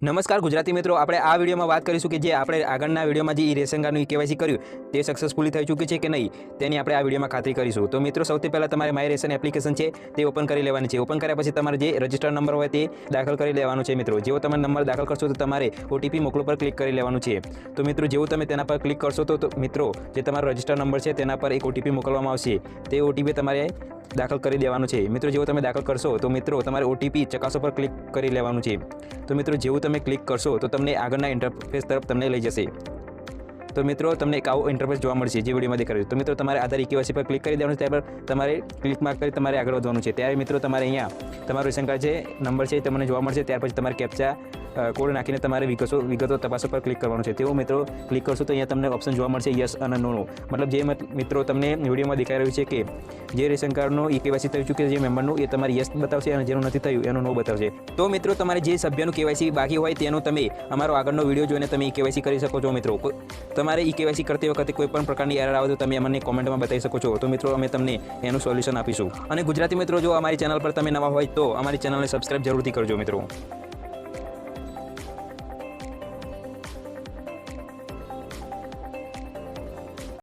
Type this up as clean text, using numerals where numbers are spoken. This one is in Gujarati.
નમસ્કાર ગુજરાતી મિત્રો, આપણે આ વિડીયોમાં વાત કરીશું કે જે આપણે આગળના વિડીયોમાં જે રેશન કાર્ડનું કેવાયસી કર્યું તે સક્સેસફુલી થઈ ચૂક્યું છે કે નહીં તેની આપણે આ વિડીયોમાં ખાતરી કરીશું। તો મિત્રો, સૌથી પહેલાં તમારે માય રેશન એપ્લિકેશન છે તે ઓપન કરી લેવાની છે। ઓપન કર્યા પછી તમારે જે રજિસ્ટર્ડ નંબર હોય તે દાખલ કરી લેવાનો છે। મિત્રો, જેવો તમે નંબર દાખલ કરશો તો તમારે ઓટીપી મોકલો પર ક્લિક કરી લેવાનું છે। તો મિત્રો, જેવું તમે તેના પર ક્લિક કરશો તો મિત્રો જે તમારો રજિસ્ટર્ડ નંબર છે તેના પર એક ઓટીપી મોકલવામાં આવશે। તે ઓટીપી તમારે દાખલ કરી દેવાનું છે। મિત્રો, જેવું તમે દાખલ કરશો તો મિત્રો તમારે ઓટીપી ચકાસો પર ક્લિક કરી લેવાનું છે। તો મિત્રો, જેવું તમે ક્લિક કરશો તો તમને આગળના ઇન્ટરફેસ તરફ તમને લઈ જશે। તો મિત્રો, તમને એક આવો ઇન્ટરફેસ જોવા મળશે જે વિડીયોમાં દેખાડ્યું। તો મિત્રો, તમારે આધાર કેવાયસી પર ક્લિક કરી દેવાનું છે। ત્યાર પર તમારે ક્લિક માર્ક કરી તમારે આગળ વધવાનું છે। ત્યારે મિત્રો તમારે અહીંયા તમારું રેશન કાર્ડ છે નંબર છે તમને જોવા મળશે। ત્યાર પછી તમારે કેપ્ચા કોડ નાખીને તમારે વિગતો તપાસો પર ક્લિક કરવાનું છે। તેવું મિત્રો ક્લિક કરશો તો અહીંયા તમને ઓપ્શન જોવા મળશે યસ અને નો। મતલબ જે મિત્રો તમને વિડીયોમાં દેખાઈ રહ્યું છે કે જે રેશન કાર્ડનું કેવાયસી થઈ ચૂક્યું છે જે મેમ્બરનું એ તમારે યસ બતાવશે અને જેનું નથી થયું એનું નો બતાવશે। તો મિત્રો, તમારે જે સભ્યનું કેવાયસી બાકી હોય તેનું તમે અમારો આગળનો વિડીયો જોઈને તમે કેવાયસી કરી શકો છો। મિત્રો, તમારે કેવાયસી કરતી વખતે કોઈ પણ પ્રકારની એરર આવે તો તમે અમને કોમેન્ટમાં બતાવી શકો છો। તો મિત્રો, અમે તમને એનું સોલ્યુશન આપીશું। અને ગુજરાતી મિત્રો, જો અમારી ચેનલ પર તમે નવા હોય તો અમારી ચેનલને સબસ્ક્રાઇબ જરૂરથી કરજો મિત્રો।